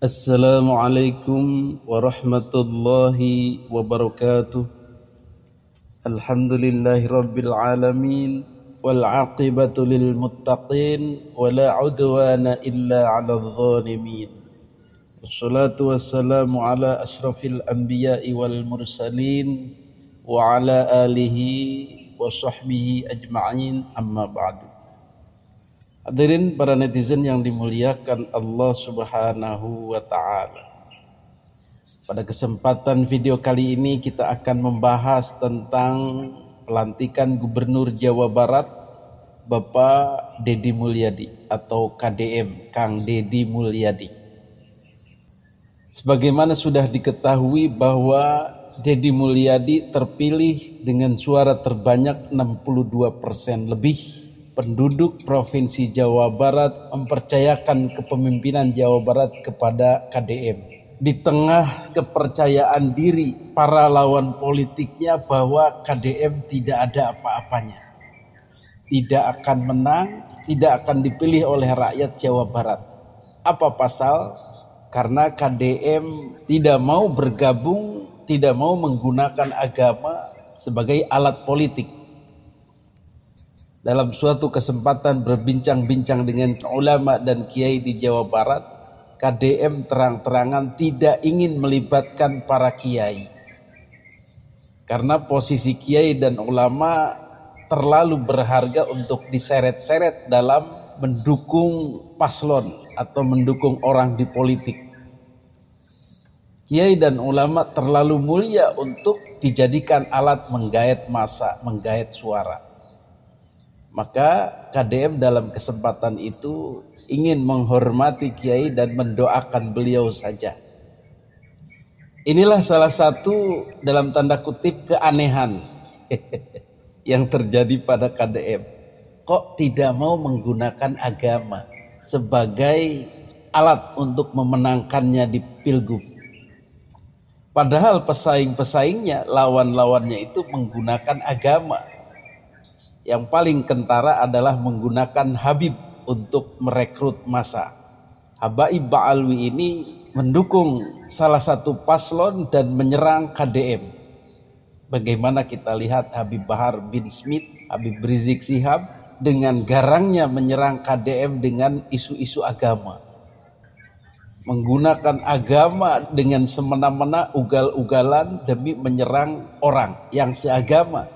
Assalamualaikum warahmatullahi wabarakatuh. Alhamdulillahi rabbil alamin wal aqibatu lil muttaqin wala udwana illa 'alal zalimin. Wassalatu wassalamu ala asyrafil anbiya'i wal mursalin wa ala alihi wa sahbihi ajma'in, amma ba'du. Hadirin para netizen yang dimuliakan Allah Subhanahu wa ta'ala. Pada kesempatan video kali ini kita akan membahas tentang pelantikan Gubernur Jawa Barat Bapak Deddy Mulyadi atau KDM, Kang Deddy Mulyadi. Sebagaimana sudah diketahui bahwa Deddy Mulyadi terpilih dengan suara terbanyak 62% lebih. Penduduk Provinsi Jawa Barat mempercayakan kepemimpinan Jawa Barat kepada KDM. Di tengah kepercayaan diri para lawan politiknya bahwa KDM tidak ada apa-apanya, tidak akan menang, tidak akan dipilih oleh rakyat Jawa Barat. Apa pasal? Karena KDM tidak mau bergabung, tidak mau menggunakan agama sebagai alat politik. Dalam suatu kesempatan berbincang-bincang dengan ulama dan kiai di Jawa Barat, KDM terang-terangan tidak ingin melibatkan para kiai. Karena posisi kiai dan ulama terlalu berharga untuk diseret-seret dalam mendukung paslon atau mendukung orang di politik. Kiai dan ulama terlalu mulia untuk dijadikan alat menggait massa, menggait suara. Maka KDM dalam kesempatan itu ingin menghormati kiai dan mendoakan beliau saja. Inilah salah satu dalam tanda kutip keanehan yang terjadi pada KDM. Kok tidak mau menggunakan agama sebagai alat untuk memenangkannya di Pilgub? Padahal pesaing-pesaingnya, lawan-lawannya itu menggunakan agama. Yang paling kentara adalah menggunakan Habib untuk merekrut massa. Habaib Ba'alwi ini mendukung salah satu paslon dan menyerang KDM. Bagaimana kita lihat Habib Bahar bin Smith, Habib Rizik Sihab dengan garangnya menyerang KDM dengan isu-isu agama. Menggunakan agama dengan semena-mena, ugal-ugalan demi menyerang orang yang seagama.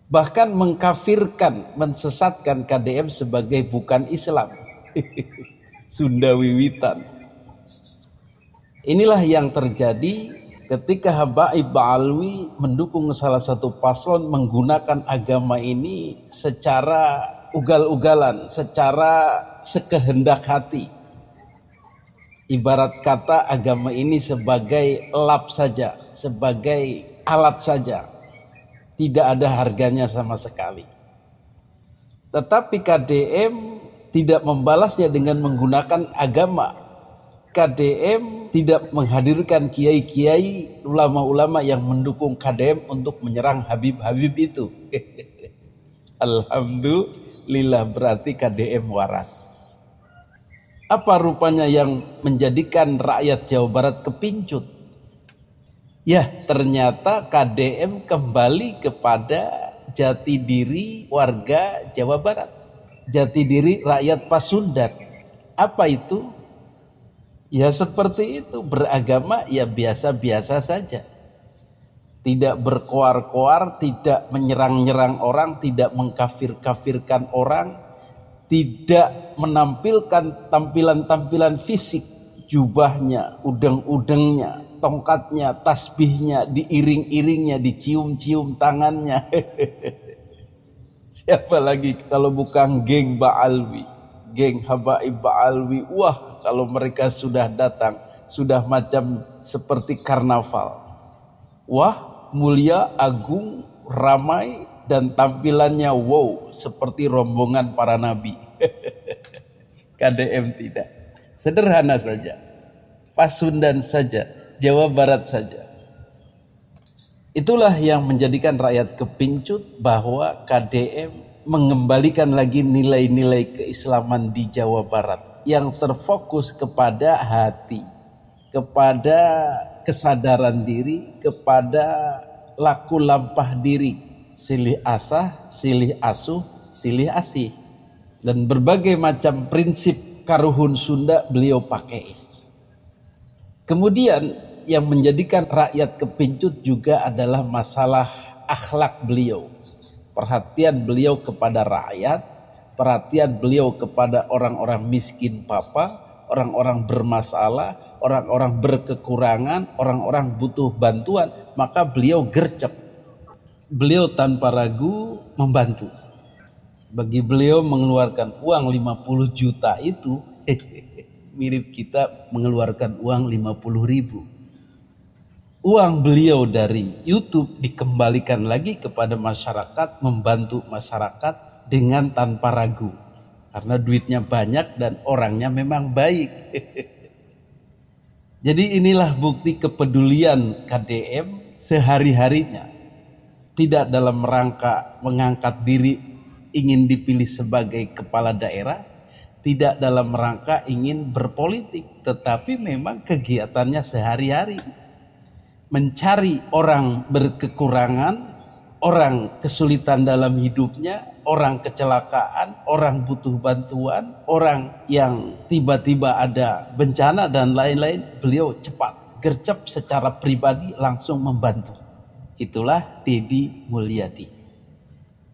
Bahkan mengkafirkan, mensesatkan KDM sebagai bukan Islam. Sunda wiwitan. Inilah yang terjadi ketika Habaib Ba'alwi mendukung salah satu paslon menggunakan agama ini secara ugal-ugalan, secara sekehendak hati. Ibarat kata agama ini sebagai lap saja, sebagai alat saja. Tidak ada harganya sama sekali. Tetapi KDM tidak membalasnya dengan menggunakan agama. KDM tidak menghadirkan kiai-kiai, ulama-ulama yang mendukung KDM untuk menyerang Habib-Habib itu. Alhamdulillah, berarti KDM waras. Apa rupanya yang menjadikan rakyat Jawa Barat kepincut? Ya, ternyata KDM kembali kepada jati diri warga Jawa Barat. Jati diri rakyat Pasundan. Apa itu? Ya seperti itu, beragama ya biasa-biasa saja. Tidak berkoar-koar, tidak menyerang-nyerang orang, tidak mengkafir-kafirkan orang, tidak menampilkan tampilan-tampilan fisik, jubahnya, udeng-udengnya, tongkatnya, tasbihnya, diiring-iringnya, dicium-cium tangannya. Siapa lagi kalau bukan geng Ba'alwi, geng Habaib Ba'alwi. Wah, kalau mereka sudah datang, sudah macam seperti karnaval. Wah, mulia, agung, ramai, dan tampilannya wow, seperti rombongan para nabi. KDM tidak. Sederhana saja. Pasundan saja. Jawa Barat saja. Itulah yang menjadikan rakyat kepincut bahwa KDM mengembalikan lagi nilai-nilai keislaman di Jawa Barat. yang terfokus kepada hati, kepada kesadaran diri, kepada laku lampah diri, silih asah, silih asuh, silih asih. Dan berbagai macam prinsip karuhun Sunda beliau pakai. Kemudian yang menjadikan rakyat kepincut juga adalah masalah akhlak beliau. Perhatian beliau kepada rakyat, perhatian beliau kepada orang-orang miskin papa, orang-orang bermasalah, orang-orang berkekurangan, orang-orang butuh bantuan, maka beliau gercep. Beliau tanpa ragu membantu. Bagi beliau mengeluarkan uang 50 juta itu mirip kita mengeluarkan uang 50.000. Uang beliau dari YouTube dikembalikan lagi kepada masyarakat, membantu masyarakat dengan tanpa ragu. Karena duitnya banyak dan orangnya memang baik. Jadi inilah bukti kepedulian KDM sehari-harinya. Tidak dalam rangka mengangkat diri ingin dipilih sebagai kepala daerah, tidak dalam rangka ingin berpolitik, tetapi memang kegiatannya sehari-hari. Mencari orang berkekurangan, orang kesulitan dalam hidupnya, orang kecelakaan, orang butuh bantuan, orang yang tiba-tiba ada bencana dan lain-lain, beliau cepat, gercep secara pribadi langsung membantu. Itulah Deddy Mulyadi.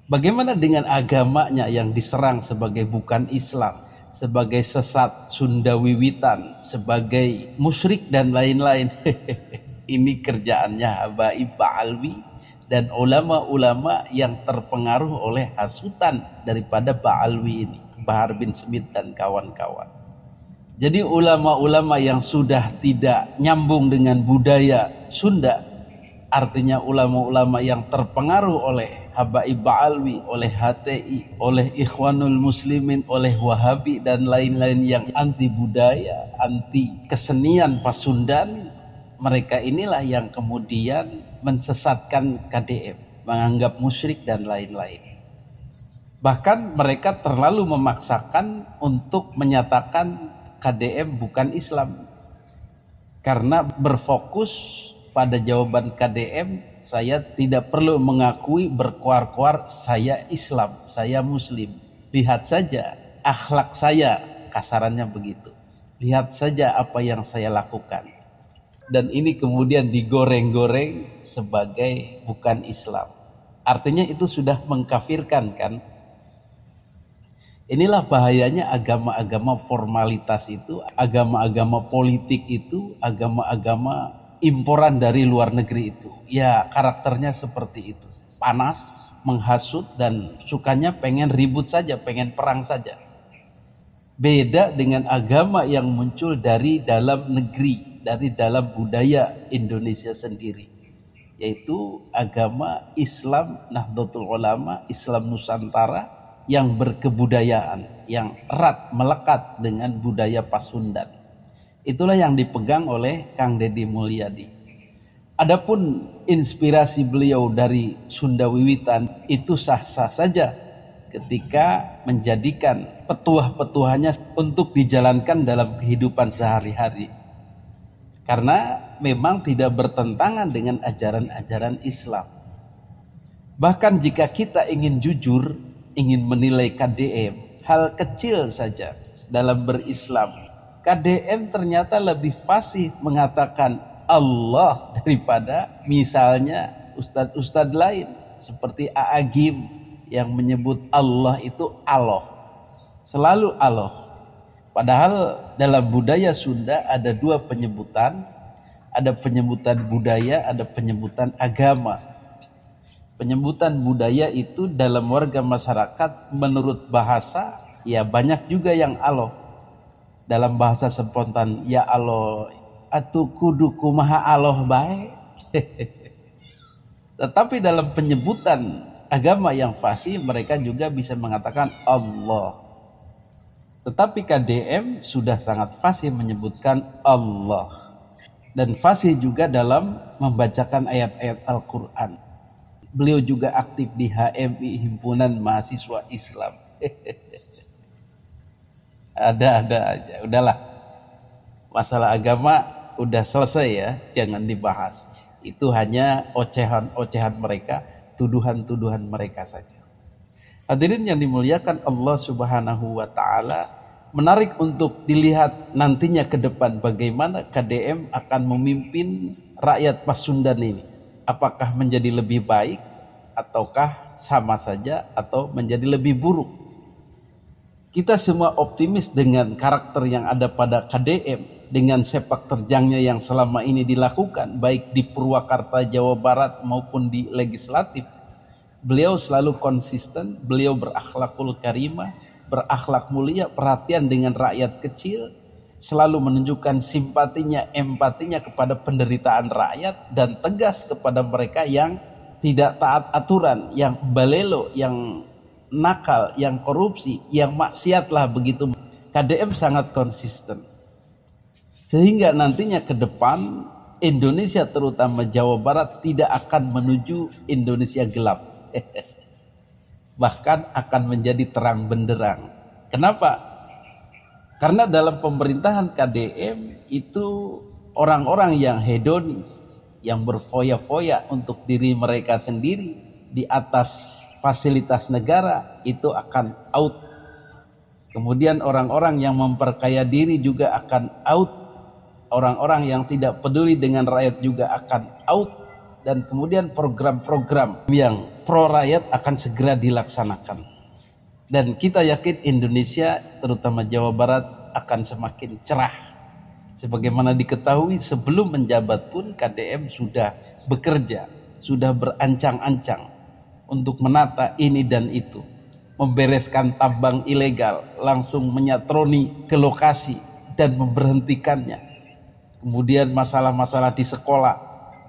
Bagaimana dengan agamanya yang diserang sebagai bukan Islam, sebagai sesat Sunda Wiwitan, sebagai musyrik dan lain-lain? Ini kerjaannya Habaib Ba'alwi dan ulama-ulama yang terpengaruh oleh hasutan daripada Ba'alwi ini, Bahar bin Smith dan kawan-kawan. Jadi ulama-ulama yang sudah tidak nyambung dengan budaya Sunda, artinya ulama-ulama yang terpengaruh oleh Habaib Ba'alwi, oleh HTI, oleh Ikhwanul Muslimin, oleh Wahabi dan lain-lain yang anti budaya, anti kesenian Pasundan, mereka inilah yang kemudian mensesatkan KDM, menganggap musyrik dan lain-lain. Bahkan mereka terlalu memaksakan untuk menyatakan KDM bukan Islam. Karena berfokus pada jawaban KDM, saya tidak perlu mengakui berkuar-kuar saya Islam, saya Muslim. Lihat saja akhlak saya, kasarannya begitu. Lihat saja apa yang saya lakukan. Dan ini kemudian digoreng-goreng sebagai bukan Islam. Artinya itu sudah mengkafirkan kan. Inilah bahayanya agama-agama formalitas itu, agama-agama politik itu, agama-agama imporan dari luar negeri itu. Ya karakternya seperti itu. Panas, menghasut dan sukanya pengen ribut saja, pengen perang saja. Beda dengan agama yang muncul dari dalam negeri, dari dalam budaya Indonesia sendiri, yaitu agama Islam Nahdlatul Ulama, Islam Nusantara yang berkebudayaan, yang erat melekat dengan budaya Pasundan. Itulah yang dipegang oleh Kang Deddy Mulyadi. Adapun inspirasi beliau dari Sunda Wiwitan itu sah-sah saja ketika menjadikan petuah-petuahnya untuk dijalankan dalam kehidupan sehari-hari. Karena memang tidak bertentangan dengan ajaran-ajaran Islam. Bahkan jika kita ingin jujur, ingin menilai KDM, hal kecil saja dalam berislam, KDM ternyata lebih fasih mengatakan Allah daripada misalnya ustadz-ustadz lain seperti A'agim yang menyebut Allah itu Allah, selalu Allah. Padahal dalam budaya Sunda ada dua penyebutan, ada penyebutan budaya, ada penyebutan agama. Penyebutan budaya itu dalam warga masyarakat menurut bahasa, ya banyak juga yang Allah. Dalam bahasa spontan, ya Allah, atu kudu kumaha Allah baik. Tetapi dalam penyebutan agama yang fasih, mereka juga bisa mengatakan Allah. Tetapi KDM sudah sangat fasih menyebutkan Allah. Dan fasih juga dalam membacakan ayat-ayat Al-Quran. Beliau juga aktif di HMI, Himpunan Mahasiswa Islam. Ada-ada aja. Udahlah. Masalah agama udah selesai ya, jangan dibahas. Itu hanya ocehan-ocehan mereka, tuduhan-tuduhan mereka saja. Hadirin yang dimuliakan Allah Subhanahu wa taala, menarik untuk dilihat nantinya ke depan bagaimana KDM akan memimpin rakyat Pasundan ini. Apakah menjadi lebih baik ataukah sama saja atau menjadi lebih buruk? Kita semua optimis dengan karakter yang ada pada KDM, dengan sepak terjangnya yang selama ini dilakukan baik di Purwakarta, Jawa Barat maupun di legislatif. Beliau selalu konsisten, beliau berakhlakul karimah, berakhlak mulia, perhatian dengan rakyat kecil, selalu menunjukkan simpatinya, empatinya kepada penderitaan rakyat, dan tegas kepada mereka yang tidak taat aturan, yang balelo, yang nakal, yang korupsi, yang maksiat lah begitu. KDM sangat konsisten. Sehingga nantinya ke depan Indonesia terutama Jawa Barat tidak akan menuju Indonesia gelap. Bahkan akan menjadi terang benderang. Kenapa? Karena dalam pemerintahan KDM itu orang-orang yang hedonis, yang berfoya-foya untuk diri mereka sendiri di atas fasilitas negara, itu akan out. Kemudian orang-orang yang memperkaya diri juga akan out. Orang-orang yang tidak peduli dengan rakyat juga akan out. Dan kemudian program-program yang pro rakyat akan segera dilaksanakan. Dan kita yakin Indonesia, terutama Jawa Barat, akan semakin cerah. Sebagaimana diketahui sebelum menjabat pun KDM sudah bekerja, sudah berancang-ancang untuk menata ini dan itu. Membereskan tambang ilegal, langsung menyatroni ke lokasi dan memberhentikannya. Kemudian masalah-masalah di sekolah,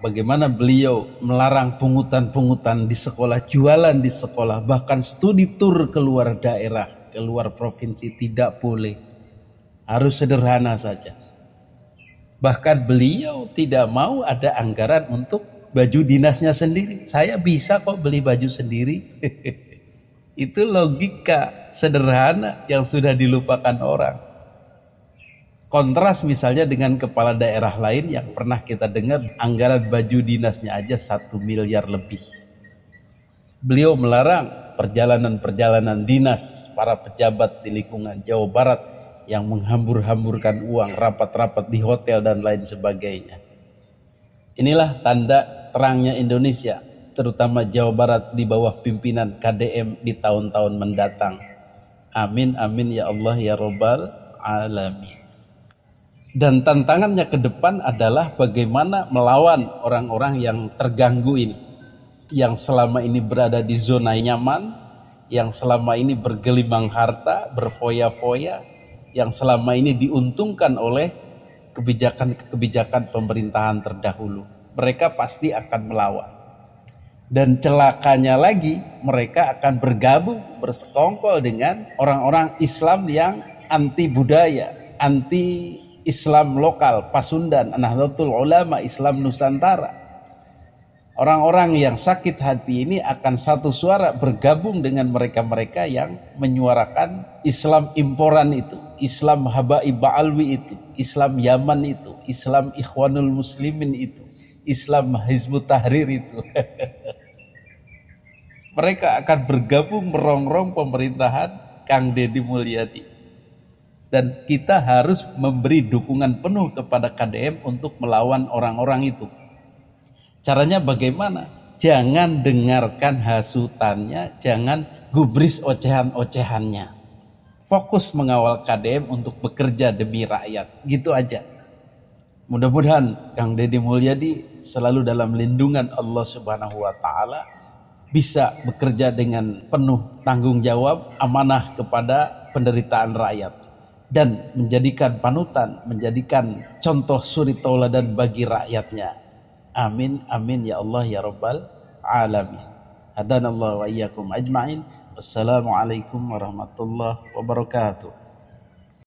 bagaimana beliau melarang pungutan-pungutan di sekolah, jualan di sekolah, bahkan studi tur keluar daerah, keluar provinsi tidak boleh. Harus sederhana saja. Bahkan beliau tidak mau ada anggaran untuk baju dinasnya sendiri. Saya bisa kok beli baju sendiri. Itu logika sederhana yang sudah dilupakan orang. Kontras misalnya dengan kepala daerah lain yang pernah kita dengar anggaran baju dinasnya aja 1 miliar lebih. Beliau melarang perjalanan-perjalanan dinas para pejabat di lingkungan Jawa Barat yang menghambur-hamburkan uang, rapat-rapat di hotel dan lain sebagainya. Inilah tanda terangnya Indonesia, terutama Jawa Barat di bawah pimpinan KDM di tahun-tahun mendatang. Amin, amin ya Allah ya Rabbal Alamin. Dan tantangannya ke depan adalah bagaimana melawan orang-orang yang terganggu ini, yang selama ini berada di zona nyaman, yang selama ini bergelimang harta, berfoya-foya, yang selama ini diuntungkan oleh kebijakan-kebijakan pemerintahan terdahulu. Mereka pasti akan melawan. Dan celakanya lagi, mereka akan bergabung, bersekongkol dengan orang-orang Islam yang anti budaya, anti Islam lokal, Pasundan, Nahdlatul Ulama, Islam Nusantara. Orang-orang yang sakit hati ini akan satu suara bergabung dengan mereka-mereka yang menyuarakan Islam imporan itu, Islam Habaib Ba'alwi itu, Islam Yaman itu, Islam Ikhwanul Muslimin itu, Islam Hizbut Tahrir itu. Mereka akan bergabung merongrong pemerintahan Kang Deddy Mulyadi. Dan kita harus memberi dukungan penuh kepada KDM untuk melawan orang-orang itu. Caranya bagaimana? Jangan dengarkan hasutannya, jangan gubris ocehan-ocehannya. Fokus mengawal KDM untuk bekerja demi rakyat. Gitu aja. Mudah-mudahan Kang Deddy Mulyadi selalu dalam lindungan Allah Subhanahu wa taala, bisa bekerja dengan penuh tanggung jawab, amanah kepada penderitaan rakyat, dan menjadikan panutan, menjadikan contoh suri tauladan bagi rakyatnya. Amin, amin ya Allah ya Rabbal Alamin. Hadanallahu wa iyyakum ajma'in. Wassalamualaikum warahmatullahi wabarakatuh.